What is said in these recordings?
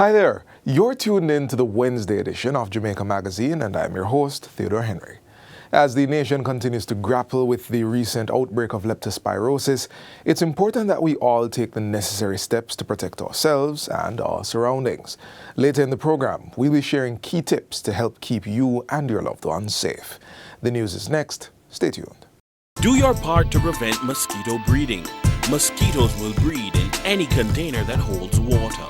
Hi there, you're tuned in to the Wednesday edition of Jamaica Magazine, and I'm your host, Theodore Henry. As the nation continues to grapple with the recent outbreak of leptospirosis, it's important that we all take the necessary steps to protect ourselves and our surroundings. Later in the program, we'll be sharing key tips to help keep you and your loved ones safe. The news is next. Stay tuned. Do your part to prevent mosquito breeding. Mosquitoes will breed in any container that holds water.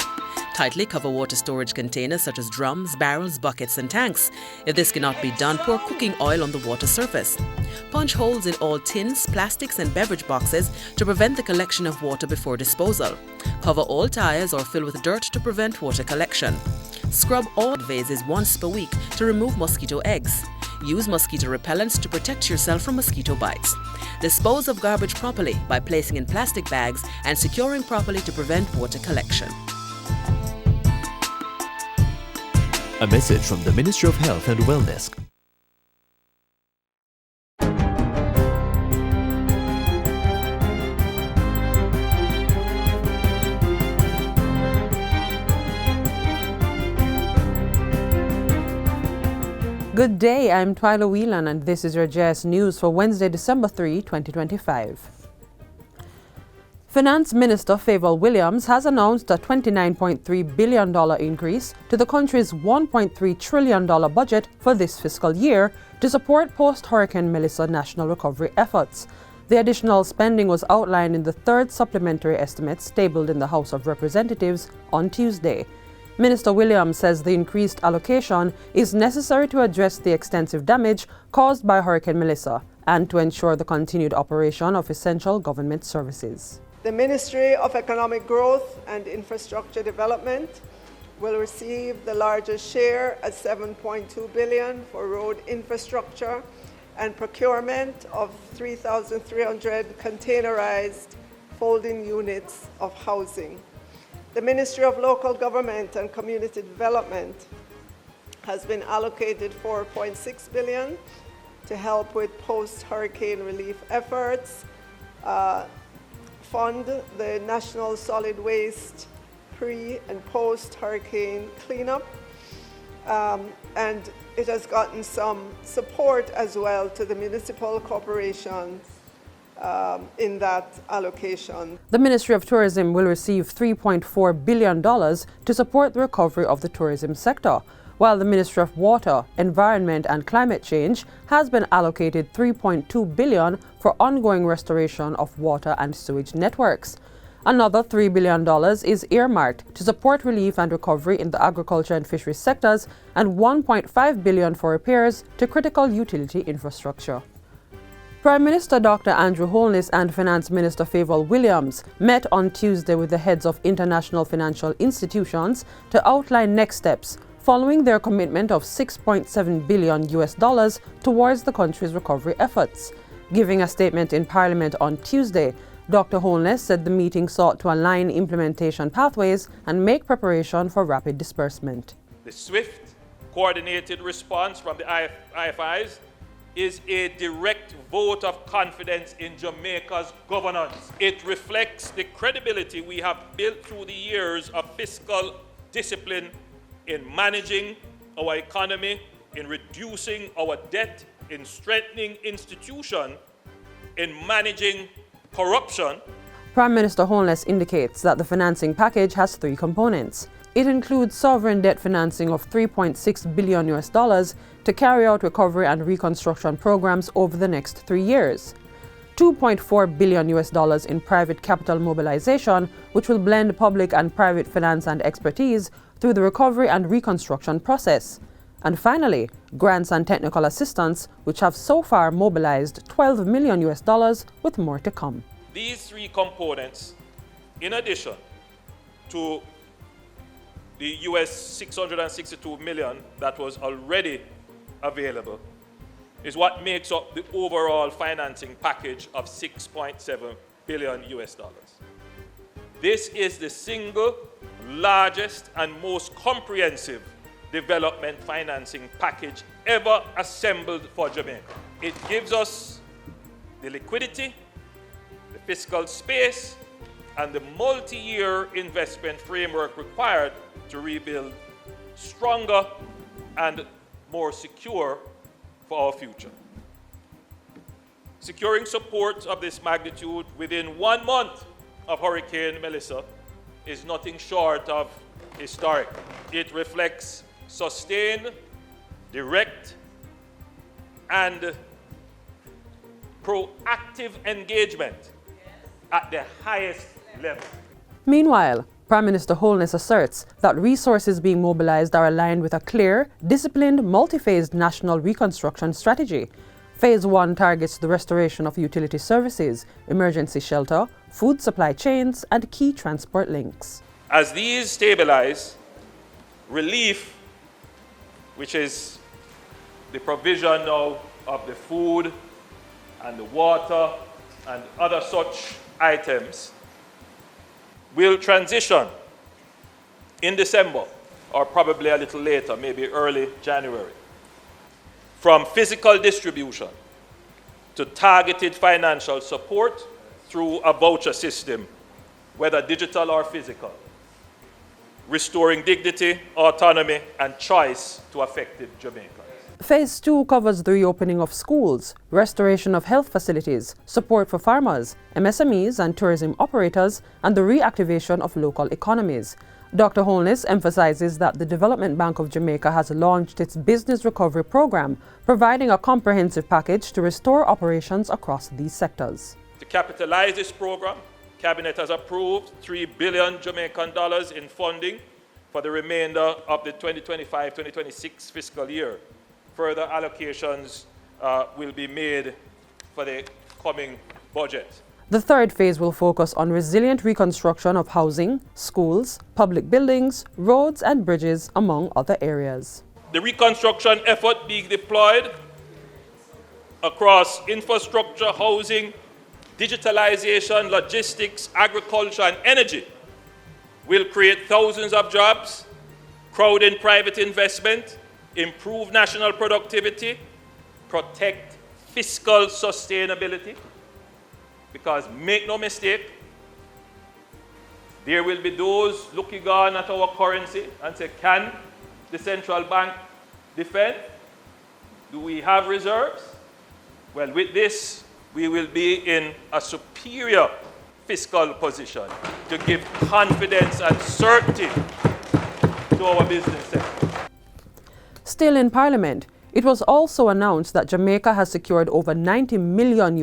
Tightly cover water storage containers such as drums, barrels, buckets and tanks. If this cannot be done, pour cooking oil on the water surface. Punch holes in all tins, plastics and beverage boxes to prevent the collection of water before disposal. Cover all tires or fill with dirt to prevent water collection. Scrub all vases once per week to remove mosquito eggs. Use mosquito repellents to protect yourself from mosquito bites. Dispose of garbage properly by placing in plastic bags and securing properly to prevent water collection. A message from the Ministry of Health and Wellness. Good day, I'm Twyla Whelan and this is your JS News for Wednesday, December 3, 2025. Finance Minister Favour Williams has announced a $29.3 billion increase to the country's $1.3 trillion budget for this fiscal year to support post-Hurricane Melissa national recovery efforts. The additional spending was outlined in the third supplementary estimate tabled in the House of Representatives on Tuesday. Minister Williams says the increased allocation is necessary to address the extensive damage caused by Hurricane Melissa and to ensure the continued operation of essential government services. The Ministry of Economic Growth and Infrastructure Development will receive the largest share at $7.2 billion for road infrastructure and procurement of 3,300 containerized folding units of housing. The Ministry of Local Government and Community Development has been allocated $4.6 billion to help with post-hurricane relief efforts, fund the National Solid Waste pre- and post-hurricane cleanup, and it has gotten some support as well to the municipal corporations in that allocation. The Ministry of Tourism will receive $3.4 billion to support the recovery of the tourism sector, while the Ministry of Water, Environment and Climate Change has been allocated $3.2 billion for ongoing restoration of water and sewage networks. Another $3 billion is earmarked to support relief and recovery in the agriculture and fisheries sectors and $1.5 billion for repairs to critical utility infrastructure. Prime Minister Dr. Andrew Holness and Finance Minister Favour Williams met on Tuesday with the heads of international financial institutions to outline next steps following their commitment of $6.7 billion towards the country's recovery efforts. Giving a statement in Parliament on Tuesday, Dr. Holness said the meeting sought to align implementation pathways and make preparation for rapid disbursement. The swift, coordinated response from the IFIs is a direct vote of confidence in Jamaica's governance. It reflects the credibility we have built through the years of fiscal discipline in managing our economy, in reducing our debt, in strengthening institutions, in managing corruption. Prime Minister Holness indicates that the financing package has three components. It includes sovereign debt financing of $3.6 billion to carry out recovery and reconstruction programs over the next 3 years. $2.4 billion in private capital mobilization, which will blend public and private finance and expertise through the recovery and reconstruction process. And finally, grants and technical assistance, which have so far mobilized $12 million with more to come. These three components, in addition to the US $662 million that was already available, is what makes up the overall financing package of $6.7 billion. This is the single largest and most comprehensive development financing package ever assembled for Jamaica. It gives us the liquidity, the fiscal space, and the multi-year investment framework required to rebuild stronger and more secure for our future. Securing support of this magnitude within 1 month of Hurricane Melissa is nothing short of historic. It reflects sustained, direct, and proactive engagement at the highest level. Meanwhile, Prime Minister Holness asserts that resources being mobilized are aligned with a clear, disciplined, multi-phased national reconstruction strategy. Phase 1 targets the restoration of utility services, emergency shelter, food supply chains, and key transport links. As these stabilize, relief, which is the provision of the food and the water and other such items, will transition in December, or probably a little later, maybe early January, from physical distribution to targeted financial support through a voucher system, whether digital or physical, restoring dignity, autonomy, and choice to affected Jamaicans. Phase 2 covers the reopening of schools, restoration of health facilities, support for farmers, MSMEs and tourism operators, and the reactivation of local economies. Dr. Holness emphasizes that the Development Bank of Jamaica has launched its Business Recovery Program, providing a comprehensive package to restore operations across these sectors. To capitalize this program, Cabinet has approved $3 billion Jamaican dollars in funding for the remainder of the 2025-2026 fiscal year. Further allocations will be made for the coming budget. The third phase will focus on resilient reconstruction of housing, schools, public buildings, roads and bridges, among other areas. The reconstruction effort being deployed across infrastructure, housing, digitalization, logistics, agriculture, and energy will create thousands of jobs, crowd in private investment, improve national productivity, protect fiscal sustainability. Because make no mistake, there will be those looking on at our currency and say, can the central bank defend? Do we have reserves? Well, with this, we will be in a superior fiscal position to give confidence and certainty to our business sector. Still in Parliament, it was also announced that Jamaica has secured over $90 million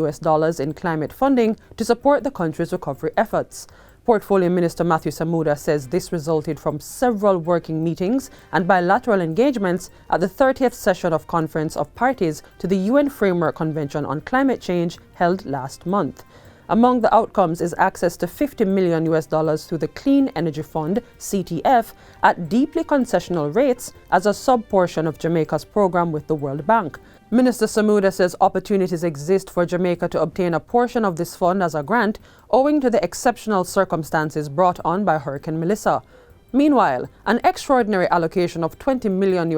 in climate funding to support the country's recovery efforts. Portfolio Minister Matthew Samuda says this resulted from several working meetings and bilateral engagements at the 30th session of Conference of Parties to the UN Framework Convention on Climate Change held last month. Among the outcomes is access to $50 million through the Clean Energy Fund, CTF, at deeply concessional rates as a sub-portion of Jamaica's program with the World Bank. Minister Samuda says opportunities exist for Jamaica to obtain a portion of this fund as a grant, owing to the exceptional circumstances brought on by Hurricane Melissa. Meanwhile, an extraordinary allocation of $20 million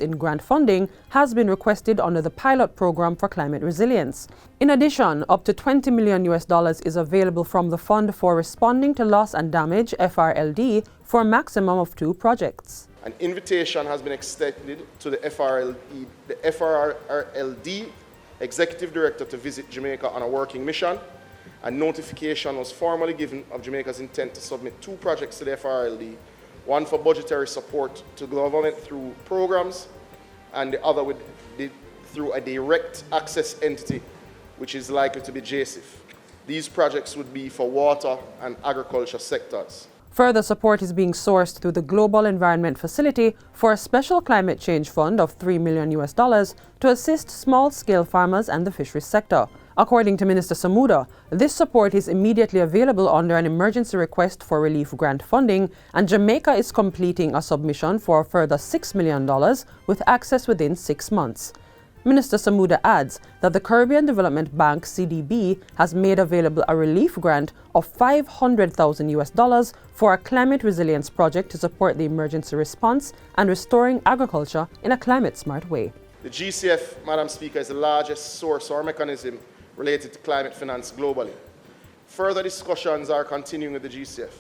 in grant funding has been requested under the pilot program for climate resilience. In addition, up to $20 million is available from the Fund for Responding to Loss and Damage, FRLD, for a maximum of 2 projects. An invitation has been extended to the FRLD Executive Director to visit Jamaica on a working mission. A notification was formally given of Jamaica's intent to submit 2 projects to the FRLD, one for budgetary support to government through programs, and the other through a direct access entity, which is likely to be JSIF. These projects would be for water and agriculture sectors. Further support is being sourced through the Global Environment Facility for a special climate change fund of $3 million to assist small-scale farmers and the fisheries sector. According to Minister Samuda, this support is immediately available under an emergency request for relief grant funding, and Jamaica is completing a submission for a further $6 million with access within 6 months. Minister Samuda adds that the Caribbean Development Bank, CDB, has made available a relief grant of $500,000 for a climate resilience project to support the emergency response and restoring agriculture in a climate-smart way. The GCF, Madam Speaker, is the largest source or mechanism related to climate finance globally. Further discussions are continuing with the GCF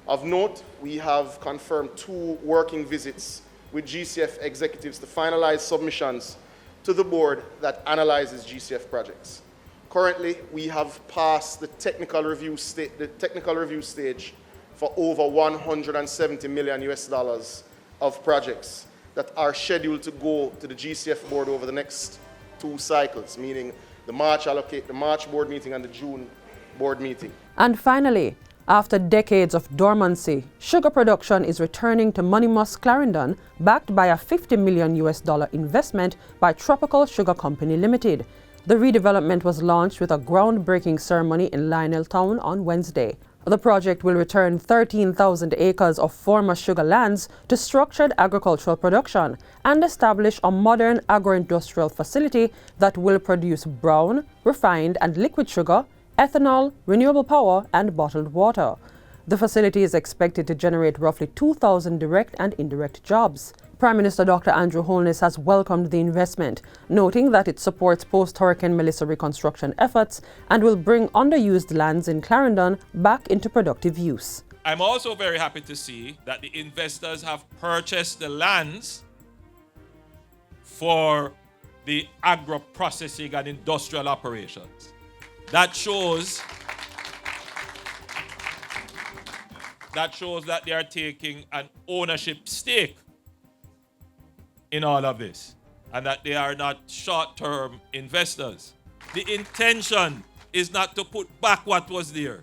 Of note, we have confirmed 2 working visits with GCF executives to finalize submissions to the board that analyzes GCF projects. Currently, we have passed the technical review stage for over $170 million of projects that are scheduled to go to the GCF board over the next 2 cycles, meaning the March board meeting and the June board meeting. And finally, after decades of dormancy, sugar production is returning to Money Musk Clarendon, backed by a $50 million investment by Tropical Sugar Company Limited. The redevelopment was launched with a groundbreaking ceremony in Lioneltown on Wednesday. The project will return 13,000 acres of former sugar lands to structured agricultural production and establish a modern agro-industrial facility that will produce brown, refined and liquid sugar, ethanol, renewable power and bottled water. The facility is expected to generate roughly 2,000 direct and indirect jobs. Prime Minister Dr. Andrew Holness has welcomed the investment, noting that it supports post-Hurricane Melissa reconstruction efforts and will bring underused lands in Clarendon back into productive use. I'm also very happy to see that the investors have purchased the lands for the agro-processing and industrial operations. That shows that they are taking an ownership stake in all of this, and that they are not short-term investors. The intention is not to put back what was there,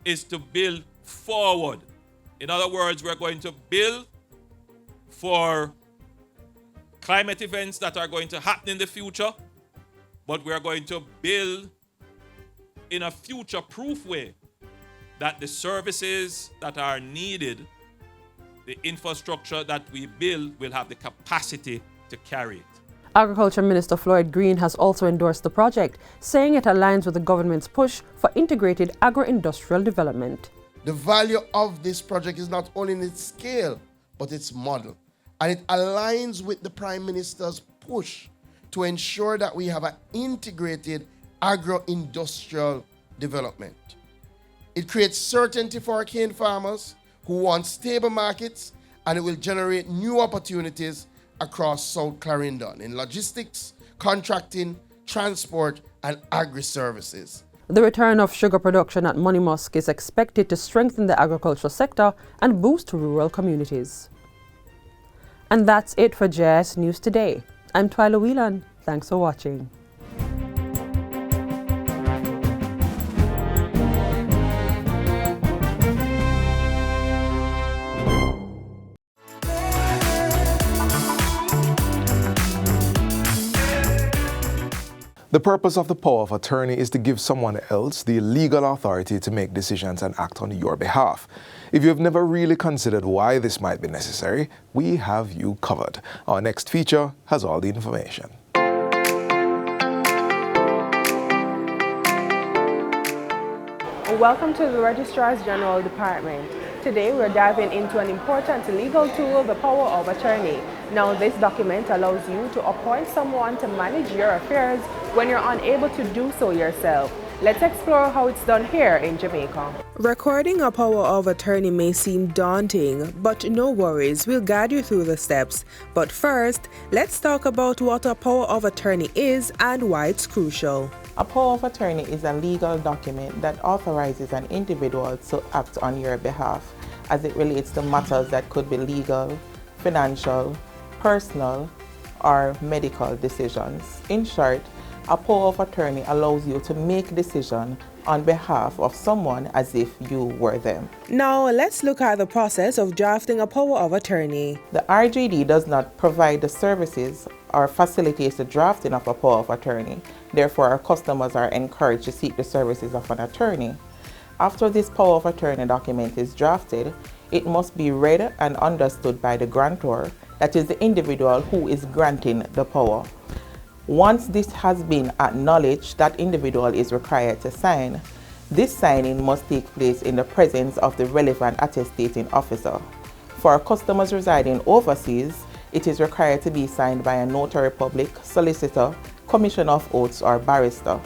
is to build forward. In other words, we're going to build for climate events that are going to happen in the future, but we're going to build in a future-proof way that the services that are needed, the infrastructure that we build, will have the capacity to carry it. Agriculture Minister Floyd Green has also endorsed the project, saying it aligns with the government's push for integrated agro-industrial development. The value of this project is not only in its scale, but its model. And it aligns with the Prime Minister's push to ensure that we have an integrated agro-industrial development. It creates certainty for our cane farmers who want stable markets, and it will generate new opportunities across South Clarendon in logistics, contracting, transport, and agri-services. The return of sugar production at Money Musk is expected to strengthen the agricultural sector and boost rural communities. And that's it for JS News Today. I'm Twyla Whelan. Thanks for watching. The purpose of the power of attorney is to give someone else the legal authority to make decisions and act on your behalf. If you have never really considered why this might be necessary, we have you covered. Our next feature has all the information. Welcome to the Registrar's General Department. Today we're diving into an important legal tool, the power of attorney. Now this document allows you to appoint someone to manage your affairs when you're unable to do so yourself. Let's explore how it's done here in Jamaica. Recording a power of attorney may seem daunting, but no worries, we'll guide you through the steps. But first, let's talk about what a power of attorney is and why it's crucial. A power of attorney is a legal document that authorizes an individual to act on your behalf as it relates to matters that could be legal, financial, personal, or medical decisions. In short, a power of attorney allows you to make decisions on behalf of someone as if you were them. Now let's look at the process of drafting a power of attorney. The RJD does not provide the services or facilitates the drafting of a power of attorney. Therefore, our customers are encouraged to seek the services of an attorney. After this power of attorney document is drafted, it must be read and understood by the grantor, that is the individual who is granting the power. Once this has been acknowledged, that individual is required to sign. This signing must take place in the presence of the relevant attestating officer. For customers residing overseas, it is required to be signed by a notary public, solicitor, commissioner of oaths, or barrister.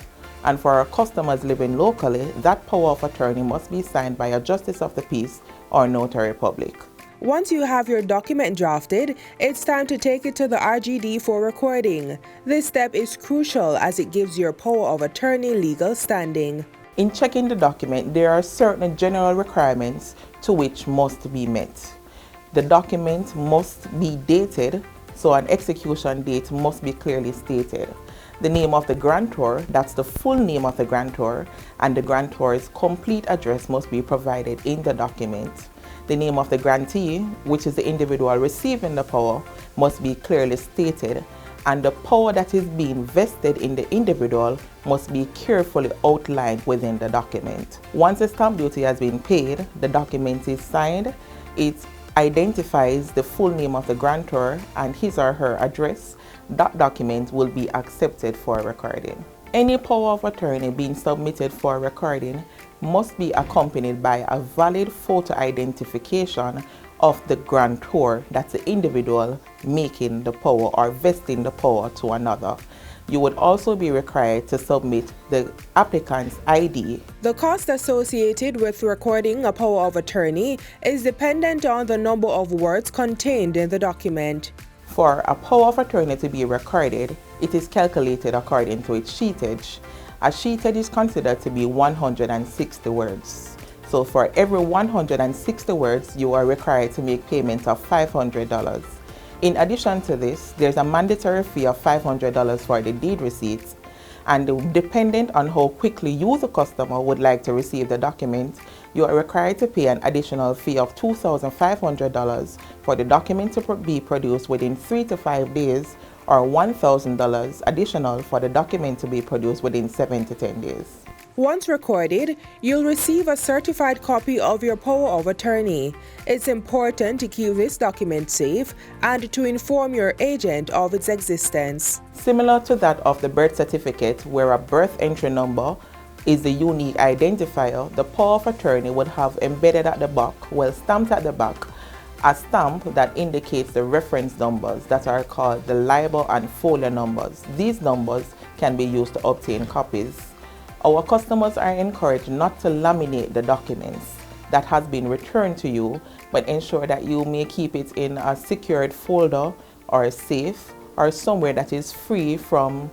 And for our customers living locally, that power of attorney must be signed by a justice of the peace or notary public. Once you have your document drafted, it's time to take it to the RGD for recording. This step is crucial as it gives your power of attorney legal standing. In checking the document, there are certain general requirements to which must be met. The document must be dated, so an execution date must be clearly stated. The name of the grantor, that's the full name of the grantor, and the grantor's complete address must be provided in the document. The name of the grantee, which is the individual receiving the power, must be clearly stated, and the power that is being vested in the individual must be carefully outlined within the document. Once the stamp duty has been paid, the document is signed. It identifies the full name of the grantor and his or her address. That document will be accepted for recording. Any power of attorney being submitted for recording must be accompanied by a valid photo identification of the grantor, that's the individual making the power or vesting the power to another. You would also be required to submit the applicant's ID. The cost associated with recording a power of attorney is dependent on the number of words contained in the document. For a power of attorney to be recorded, it is calculated according to its sheetage. A sheetage is considered to be 160 words. So for every 160 words, you are required to make payment of $500. In addition to this, there's a mandatory fee of $500 for the deed receipts, and dependent on how quickly you, the customer, would like to receive the document, you are required to pay an additional fee of $2,500 for the document to be produced within 3 to 5 days, or $1,000 additional for the document to be produced within 7 to 10 days. Once recorded, you'll receive a certified copy of your power of attorney. It's important to keep this document safe and to inform your agent of its existence. Similar to that of the birth certificate, where a birth entry number is the unique identifier, the power of attorney would have embedded at the back, stamped at the back, a stamp that indicates the reference numbers that are called the libel and folio numbers. These numbers can be used to obtain copies. Our customers are encouraged not to laminate the documents that has been returned to you, but ensure that you may keep it in a secured folder or a safe or somewhere that is free from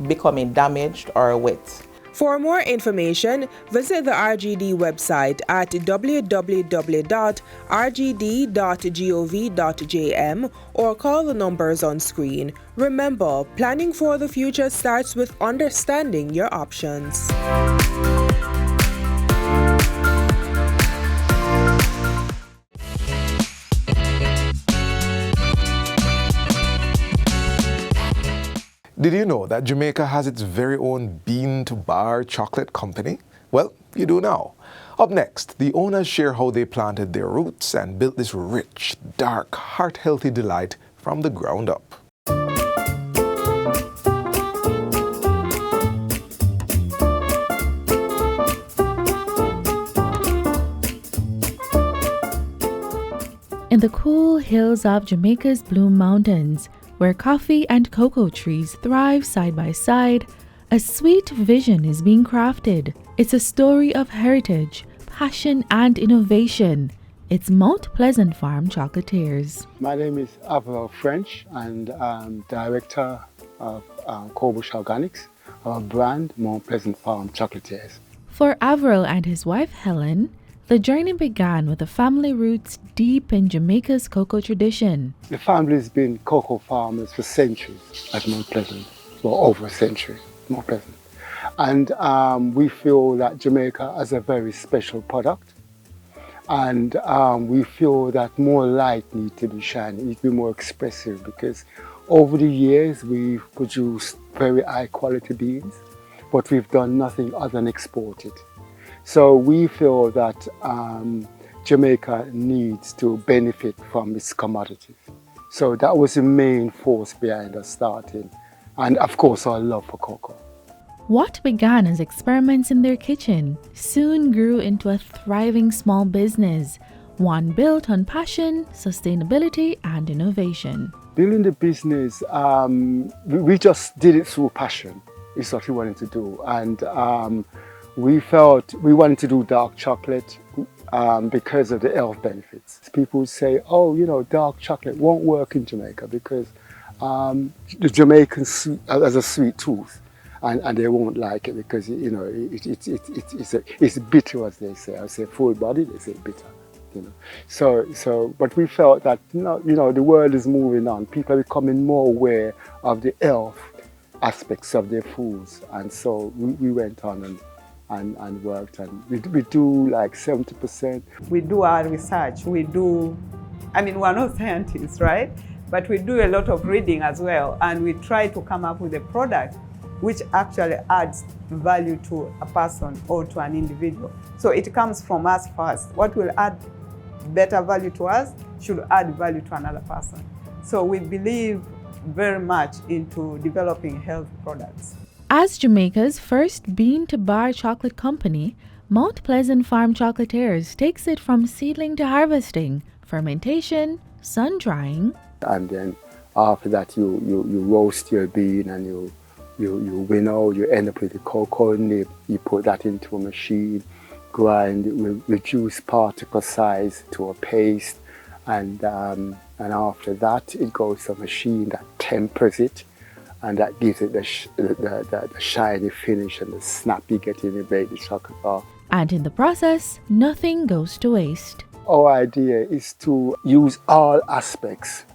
becoming damaged or wet. For more information, visit the RGD website at www.rgd.gov.jm or call the numbers on screen. Remember, planning for the future starts with understanding your options. Did you know that Jamaica has its very own bean-to-bar chocolate company? Well, you do now. Up next, the owners share how they planted their roots and built this rich, dark, heart-healthy delight from the ground up. In the cool hills of Jamaica's Blue Mountains, where coffee and cocoa trees thrive side by side, a sweet vision is being crafted. It's a story of heritage, passion, and innovation. It's Mount Pleasant Farm Chocolatiers. My name is Avril French, and I'm Director of Cobush Organics, our brand Mount Pleasant Farm Chocolatiers. For Avril and his wife Helen, the journey began with the family roots deep in Jamaica's cocoa tradition. The family's been cocoa farmers for centuries at Mount Pleasant, well, over a century, Mount Pleasant. And we feel that Jamaica has a very special product. And we feel that more light needs to be shined, it needs to be more expressive, because over the years we've produced very high quality beans, but we've done nothing other than export it. So we feel that Jamaica needs to benefit from its commodities. So that was the main force behind us starting. And of course, our love for cocoa. What began as experiments in their kitchen soon grew into a thriving small business, one built on passion, sustainability, and innovation. Building the business, we just did it through passion. is what we wanted to do. And we felt we wanted to do dark chocolate because of the health benefits. People say, oh, you know, dark chocolate won't work in Jamaica because the Jamaicans has a sweet tooth. And they won't like it because, you know, it's bitter, as they say. I say full body, they say bitter. You know, but we felt that you know the world is moving on. People are becoming more aware of the health aspects of their foods, and so we went on and worked, and we do like 70%. We do our research. We do, I mean, we're not scientists, right? But we do a lot of reading as well, and we try to come up with a product which actually adds value to a person or to an individual. So it comes from us first. What will add better value to us should add value to another person. So we believe very much into developing health products. As Jamaica's first bean-to-bar chocolate company, Mount Pleasant Farm Chocolatiers takes it from seedling to harvesting, fermentation, sun-drying. And then after that you roast your bean and you winnow, you end up with the cocoa nib, you put that into a machine, grind it, will reduce particle size to a paste, and after that it goes to a machine that tempers it, and that gives it the shiny finish and the snap you get in your baked chocolate bar. And in the process, nothing goes to waste. Our idea is to use all aspects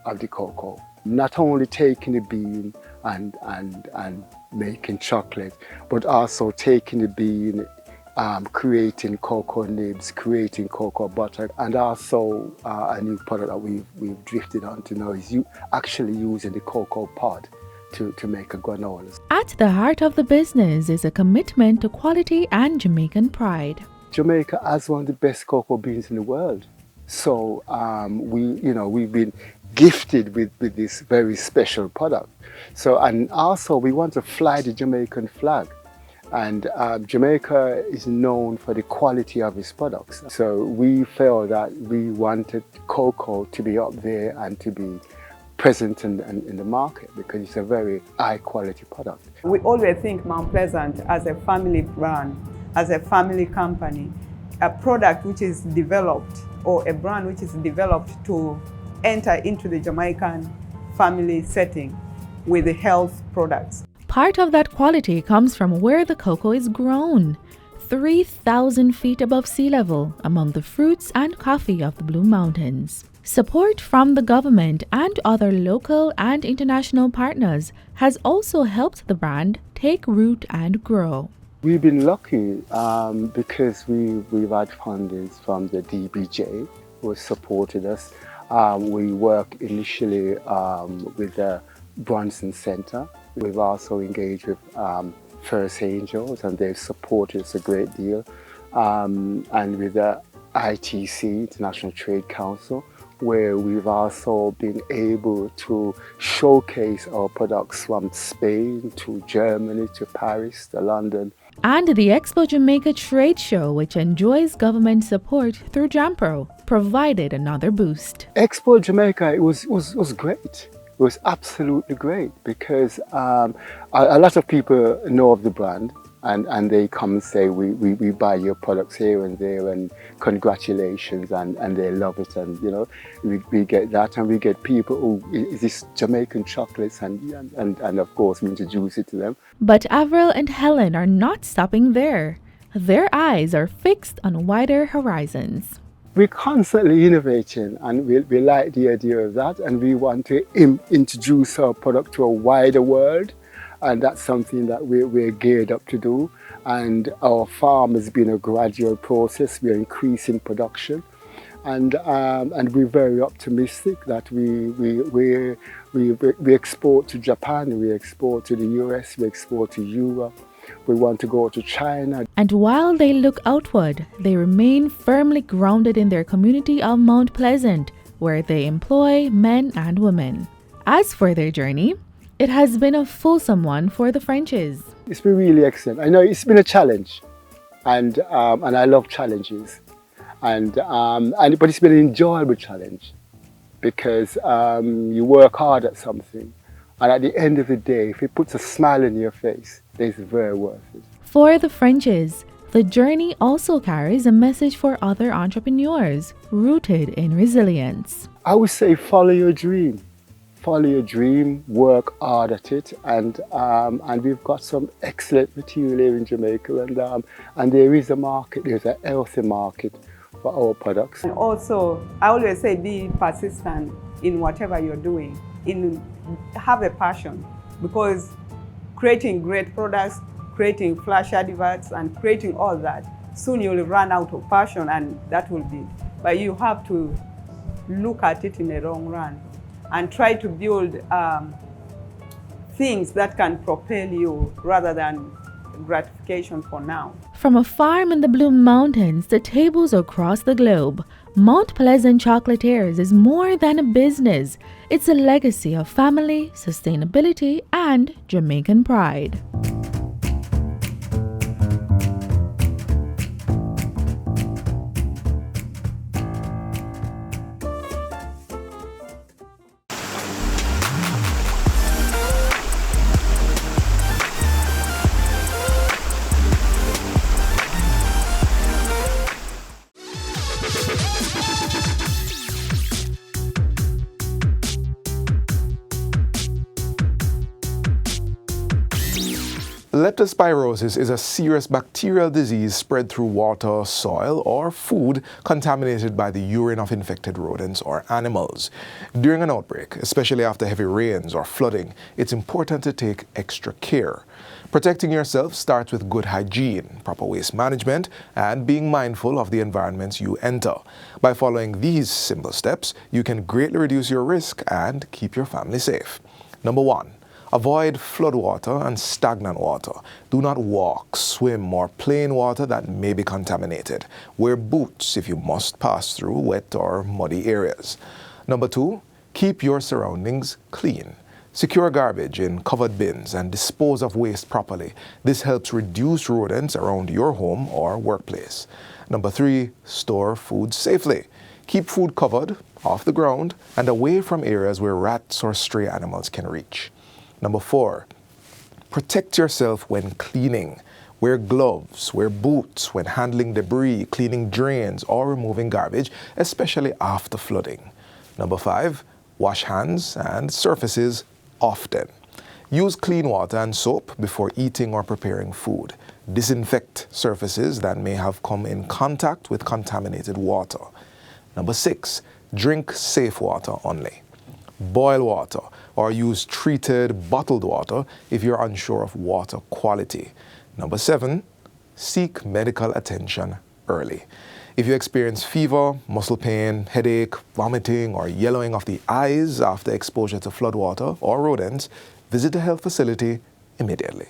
of the cocoa, not only taking the bean and making chocolate, but also taking the bean, creating cocoa nibs, creating cocoa butter, and also a new product that we've drifted onto now is actually using the cocoa pod to make a granola. At the heart of the business is a commitment to quality and Jamaican pride. Jamaica has one of the best cocoa beans in the world, so we've been gifted with this very special product. So, and also we want to fly the Jamaican flag. And Jamaica is known for the quality of its products. So we felt that we wanted cocoa to be up there and to be present in the market because it's a very high quality product. We always think Mount Pleasant as a family brand, as a family company, a product which is developed or a brand which is developed to enter into the Jamaican family setting with the health products. Part of that quality comes from where the cocoa is grown, 3,000 feet above sea level among the fruits and coffee of the Blue Mountains. Support from the government and other local and international partners has also helped the brand take root and grow. We've been lucky because we've had fundings from the DBJ who has supported us. We worked initially with the Bronson Center. We've also engaged with First Angels, and they've supported us a great deal. And with the ITC, International Trade Council, where we've also been able to showcase our products from Spain to Germany to Paris to London. And the Expo Jamaica trade show, which enjoys government support through JAMPRO, provided another boost. Expo Jamaica, it was great. It was absolutely great because a lot of people know of the brand and they come and say, we buy your products here and there and congratulations, and they love it, and you know we get that, and we get people who is this Jamaican chocolates and of course we introduce it to them. But Avril and Helen are not stopping there. Their eyes are fixed on wider horizons. We're constantly innovating, and we like the idea of that, and we want to introduce our product to a wider world, and that's something that we're geared up to do. And our farm has been a gradual process. We're increasing production, and we're very optimistic that we export to Japan, we export to the US, we export to Europe. We want to go to China. And while they look outward, they remain firmly grounded in their community of Mount Pleasant, where they employ men and women. As for their journey, it has been a fulsome one for the Frenches. It's been really excellent. I know it's been a challenge, and I love challenges, but it's been an enjoyable challenge because you work hard at something, And at the end of the day, if it puts a smile on your face, it's very worth it. For the Frenches, the journey also carries a message for other entrepreneurs rooted in resilience. I would say follow your dream. Follow your dream, work hard at it, and we've got some excellent material here in Jamaica, and there is a market, there's a healthy market for our products. And also, I always say be persistent in whatever you're doing, have a passion, because creating great products, creating flash adverts, and creating all that, soon you'll run out of passion, and that will be. But you have to look at it in the long run and try to build things that can propel you rather than gratification for now. From a farm in the Blue Mountains to tables across the globe, Mount Pleasant Chocolatiers is more than a business. It's a legacy of family, sustainability, and Jamaican pride. Leptospirosis is a serious bacterial disease spread through water, soil, or food contaminated by the urine of infected rodents or animals. During an outbreak, especially after heavy rains or flooding, it's important to take extra care. Protecting yourself starts with good hygiene, proper waste management, and being mindful of the environments you enter. By following these simple steps, you can greatly reduce your risk and keep your family safe. Number 1. Avoid floodwater and stagnant water. Do not walk, swim, or play in water that may be contaminated. Wear boots if you must pass through wet or muddy areas. Number 2, keep your surroundings clean. Secure garbage in covered bins and dispose of waste properly. This helps reduce rodents around your home or workplace. Number 3, store food safely. Keep food covered, off the ground, and away from areas where rats or stray animals can reach. Number 4, protect yourself when cleaning. Wear gloves, wear boots when handling debris, cleaning drains, or removing garbage, especially after flooding. Number 5, wash hands and surfaces often. Use clean water and soap before eating or preparing food. Disinfect surfaces that may have come in contact with contaminated water. Number 6, drink safe water only. Boil water or use treated bottled water if you're unsure of water quality. Number 7, seek medical attention early. If you experience fever, muscle pain, headache, vomiting, or yellowing of the eyes after exposure to floodwater or rodents, visit a health facility immediately.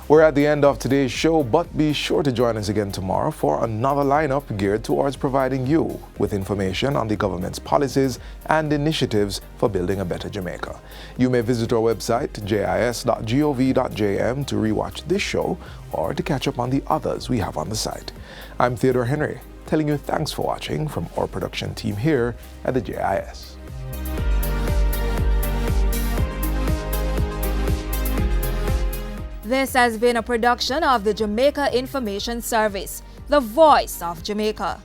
We're at the end of today's show, but be sure to join us again tomorrow for another lineup geared towards providing you with information on the government's policies and initiatives for building a better Jamaica. You may visit our website, jis.gov.jm, to rewatch this show or to catch up on the others we have on the site. I'm Theodore Henry, telling you thanks for watching from our production team here at the JIS. This has been a production of the Jamaica Information Service, the voice of Jamaica.